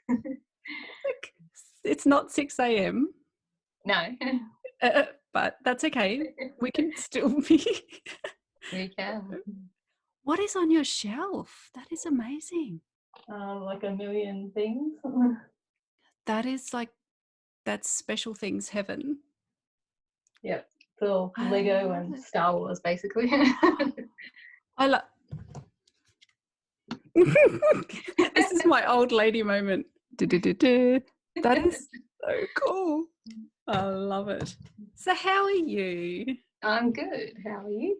Like, it's not 6 a.m. No. But that's okay. We can still be. We can. What is on your shelf? That is amazing. Like a million things. That is like, that's special things heaven. Yep. It's all Lego and Star Wars, basically. I love. This is my old lady moment. That is so cool. I love it. So how are you? I'm good. How are you?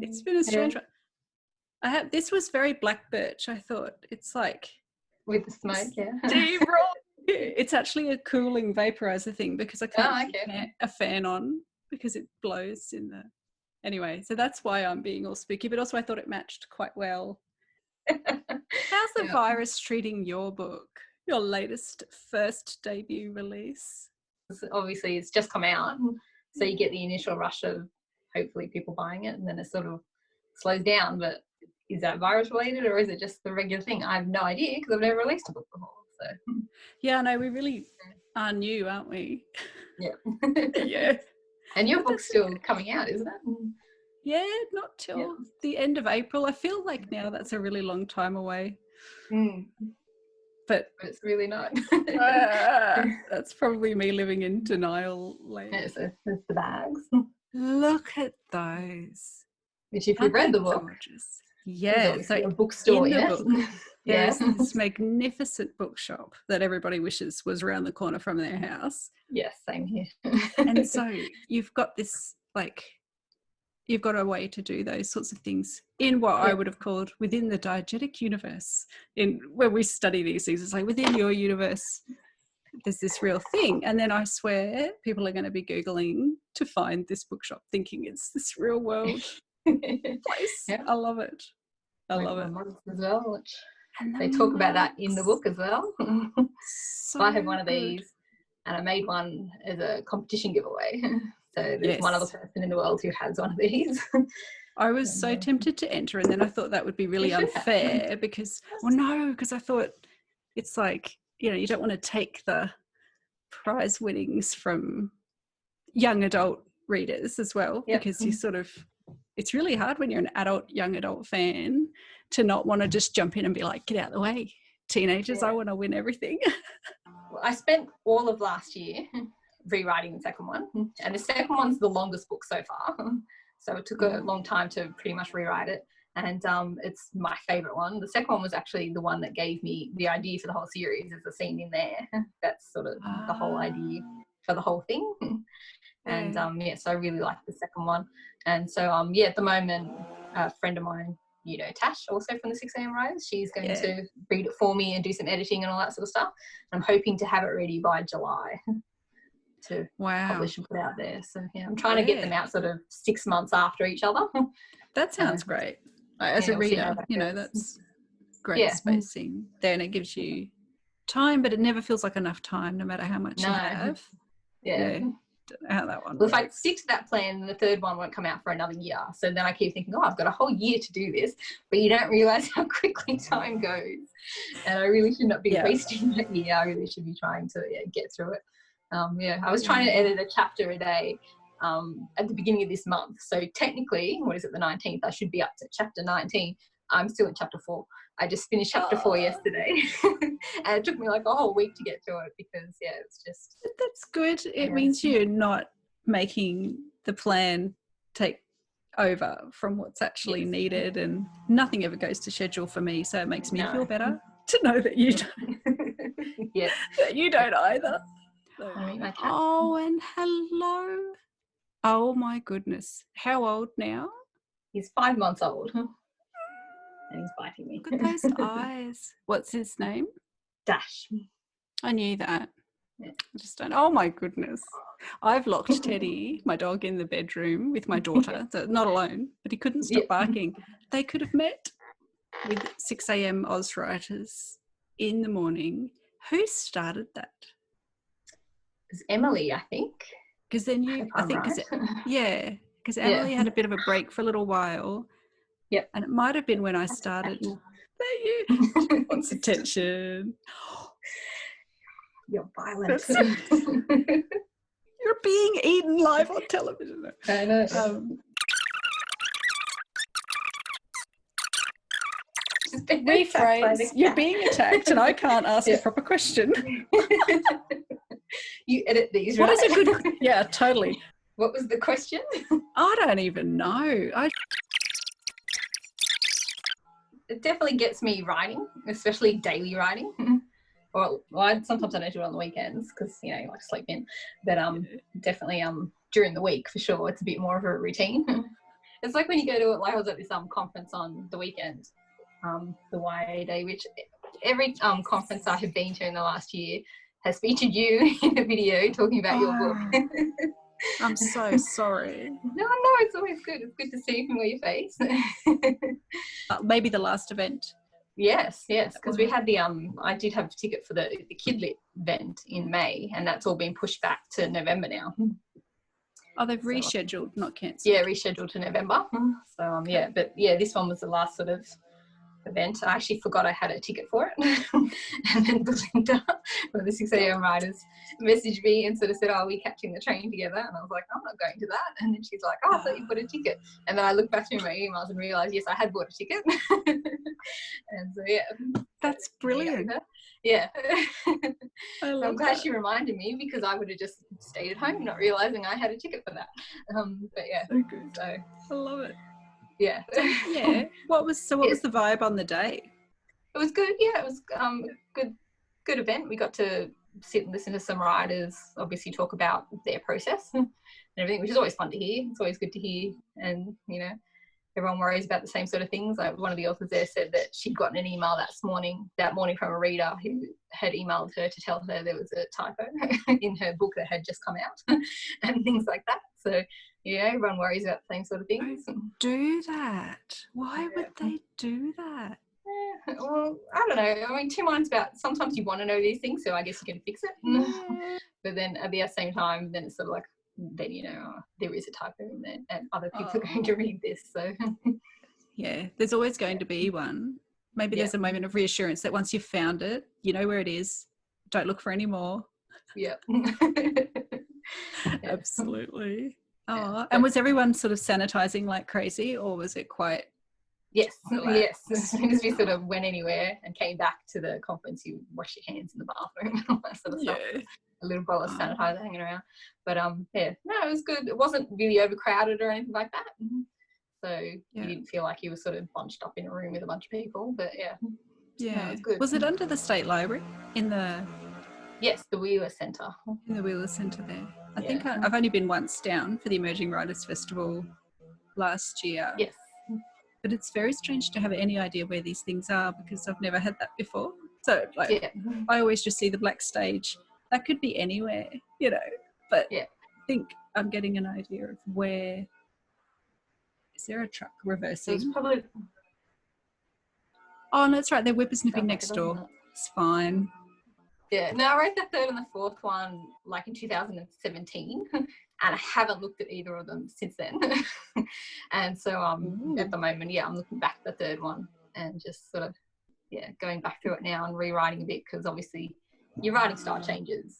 It's been a strange one. This was very Blackbirch, I thought. It's like with the smoke, deep roll. It's actually a cooling vaporizer thing because I can't keep a fan on because it blows in the. Anyway, so that's why I'm being all spooky, but also I thought it matched quite well. How's the virus treating your book? Your latest first debut release? Obviously, it's just come out, so you get the initial rush of hopefully people buying it, and then it sort of slows down. But is that virus related, or is it just the regular thing? I have no idea because I've never released a book before. So yeah, no, we really are new, aren't we? Yeah. Yeah. And your book's still coming out, isn't it? Yeah, not till the end of April. I feel like now that's a really long time away. But it's really not. That's probably me living in denial later. It's the bags. Look at those. Which if you've read the book, gorgeous. Yeah, so a bookstore in the book. Yes. There's this magnificent bookshop that everybody wishes was around the corner from their house. Yes, same here. And so you've got this, like, you've got a way to do those sorts of things in what I would have called within the diegetic universe. In when we study these things, it's like within your universe, there's this real thing. And then I swear people are going to be Googling to find this bookshop thinking it's this real world place. Yeah. I love it. I love it. As well, which they talk about that in the book as well. So I have one of these and I made one as a competition giveaway. So there's one other person in the world who has one of these. I was so tempted to enter, and then I thought that would be really unfair because I thought it's like, you know, you don't want to take the prize winnings from young adult readers as well, because you sort of, it's really hard when you're an adult, young adult fan to not want to just jump in and be like, get out of the way, teenagers, I want to win everything. Well, I spent all of last year rewriting the second one, and the second one's the longest book so far, so it took a long time to pretty much rewrite it, and it's my favorite one. The second one was actually the one that gave me the idea for the whole series. There's a scene in there that's sort of the whole idea for the whole thing. And so I really like the second one. And so at the moment a friend of mine, you know, Tash, also from the 6 a.m. Rise, she's going to read it for me and do some editing and all that sort of stuff. I'm hoping to have it ready by July to publish and put out there. So I'm trying to get them out sort of 6 months after each other. That sounds great. As a reader, you know, that's great spacing there, and it gives you time, but it never feels like enough time no matter how much you have. Don't know how that one works. If I stick to that plan, the third one won't come out for another year. So then I keep thinking, I've got a whole year to do this, but you don't realise how quickly time goes. And I really should not be wasting that year. I really should be trying to get through it. I was trying to edit a chapter a day at the beginning of this month. So technically, what is it, the 19th? I should be up to chapter 19. I'm still in chapter 4. I just finished chapter 4 yesterday. And it took me like a whole week to get through it because, it's just... That's good. It means you're not making the plan take over from what's actually needed, and nothing ever goes to schedule for me, so it makes me feel better to know that you don't. That you don't either. So. Oh, and hello. Oh, my goodness. How old now? He's 5 months old. And he's biting me. Look at those eyes. What's his name? Dash. I knew that. I just don't. Oh my goodness. I've locked Teddy, my dog, in the bedroom with my daughter. So not alone, but he couldn't stop barking. They could have met with 6 a.m. Oz writers in the morning. Who started that? It was Emily, I think. Because then because Emily had a bit of a break for a little while. Yep. And it might have been when I started There you wants attention. You're violent. You're being eaten live on television. I know. Rephrase. You're being attacked and I can't ask a proper question. You edit these, right? What is a good... Yeah, totally. What was the question? I don't even know. It definitely gets me writing, especially daily writing. Well, sometimes I don't do it on the weekends because, you know, you like to sleep in. But definitely during the week, for sure, it's a bit more of a routine. It's like when you go to, like I was at this conference on the weekend, the YA Day, which every conference I have been to in the last year has featured you in a video talking about your book. I'm so sorry. No, it's always good. It's good to see familiar face. Maybe the last event. Yes, because we had I did have a ticket for the Kidlit event in May, and that's all been pushed back to November now. Oh, they've rescheduled, not cancelled. Yeah, rescheduled to November. So, but this one was the last sort of event. I actually forgot I had a ticket for it. And then Belinda, one of the 6 a.m. writers, messaged me and sort of said, "Oh, are we catching the train together?" And I was like, "I'm not going to that." And then she's like, "Oh, I thought you bought a ticket." And then I looked back through my emails and realised, yes, I had bought a ticket. And so, That's brilliant. Yeah. I'm glad she reminded me because I would have just stayed at home not realising I had a ticket for that. But yeah. So good. So, I love it. Yeah. Yeah. What was the vibe on the day? It was good. Yeah, it was good event. We got to sit and listen to some writers obviously talk about their process and everything, which is always fun to hear. It's always good to hear, and you know, everyone worries about the same sort of things. Like one of the authors there said that she'd gotten an email that morning from a reader who had emailed her to tell her there was a typo in her book that had just come out and things like that. So yeah, everyone worries about the same sort of things. Do that. Why would they do that? Yeah, well, I don't know. I mean, two minds about sometimes you want to know these things, so I guess you can fix it. Yeah. But then at the same time, then it's sort of like, then you know, there is a typo in there and other people are going to read this. So yeah, there's always going to be one. Maybe there's a moment of reassurance that once you've found it, you know where it is. Don't look for any more. Yeah. Absolutely. Oh, and was everyone sort of sanitizing like crazy, or was it quite? Yes. As soon as we sort of went anywhere and came back to the conference, you wash your hands in the bathroom and all that sort of stuff. A little bottle of sanitizer hanging around. But it was good. It wasn't really overcrowded or anything like that. So you didn't feel like you were sort of bunched up in a room with a bunch of people. But it was good. Was it under the State Library in the? Yes, the Wheeler Centre. In the Wheeler Centre there. I think I've only been once down for the Emerging Writers Festival last year. Yes. But it's very strange to have any idea where these things are because I've never had that before. So I always just see the black stage. That could be anywhere, you know. But I think I'm getting an idea of where. Is there a truck reversing? It's probably. Oh, no, that's right. They're whippersnipping next door. It's fine. Yeah, no, I wrote the third and the fourth one like in 2017 and I haven't looked at either of them since then. And so at the moment, I'm looking back at the third one and just sort of, going back through it now and rewriting a bit because obviously your writing style changes.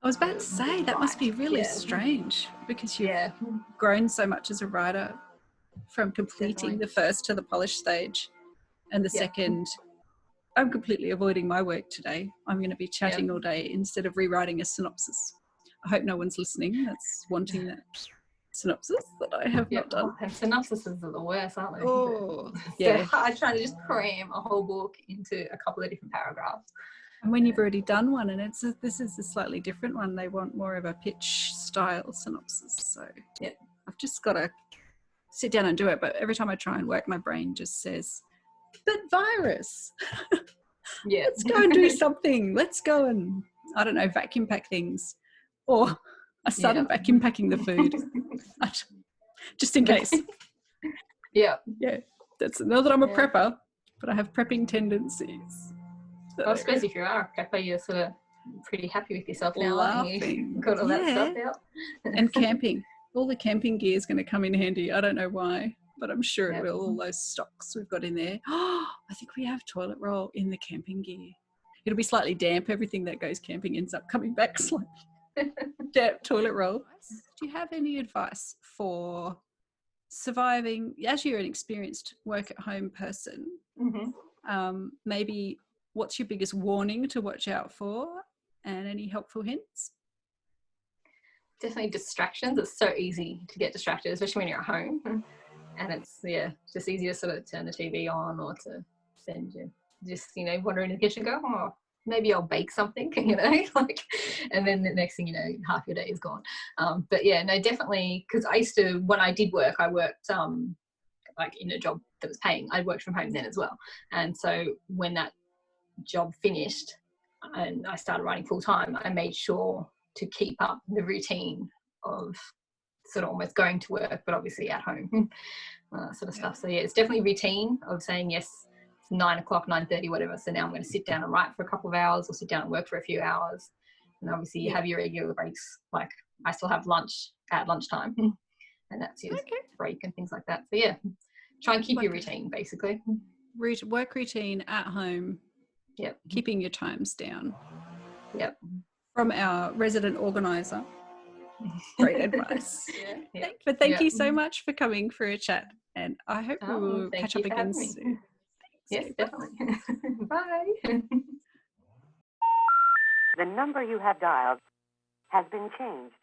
I was about to say, that must be really strange because you've grown so much as a writer from completing the first to the polished stage and the second. I'm completely avoiding my work today. I'm going to be chatting all day instead of rewriting a synopsis. I hope no one's listening that's wanting that synopsis that I have not done. And synopsises are the worst, aren't they? Oh, I try to just cram a whole book into a couple of different paragraphs. And when you've already done one, and this is a slightly different one, they want more of a pitch style synopsis. So I've just got to sit down and do it. But every time I try and work, my brain just says, "But virus, let's go and do something. Let's go and I don't know, vacuum pack things." Or I started vacuum packing the food, just in case. Yeah. That's not that I'm a prepper, but I have prepping tendencies. So. Well, I suppose if you are a prepper, you're sort of pretty happy with yourself now, aren't you? Got all that stuff out. And camping. All the camping gear is going to come in handy. I don't know why. but I'm sure it will, all those stocks we've got in there. Oh, I think we have toilet roll in the camping gear. It'll be slightly damp. Everything that goes camping ends up coming back slightly damp. Toilet roll. Do you have any advice for surviving, as you're an experienced work at home person, maybe what's your biggest warning to watch out for, and any helpful hints? Definitely distractions. It's so easy to get distracted, especially when you're at home, and it's just easier to sort of turn the TV on or to send you just wander in the kitchen and go, oh, maybe I'll bake something, like, and then the next thing you know, half your day is gone. But yeah, no, definitely, because I used to, when I did work, I worked like in a job that was paying. I worked from home then as well, and so when that job finished and I started writing full time, I made sure to keep up the routine of sort of almost going to work, but obviously at home, sort of stuff. So yeah, it's definitely routine of saying, yes, it's 9 o'clock, 9:30, whatever. So now I'm going to sit down and write for a couple of hours, or sit down and work for a few hours. And obviously you have your regular breaks. Like I still have lunch at lunchtime, and that's your break and things like that. So yeah, try and keep your routine, basically. Work routine at home. Yep. Keeping your times down. Yep. From our resident organizer. Great advice. Thank you so much for coming for a chat, and I hope we will catch up again soon. Yes, definitely. Bye. The number you have dialed has been changed.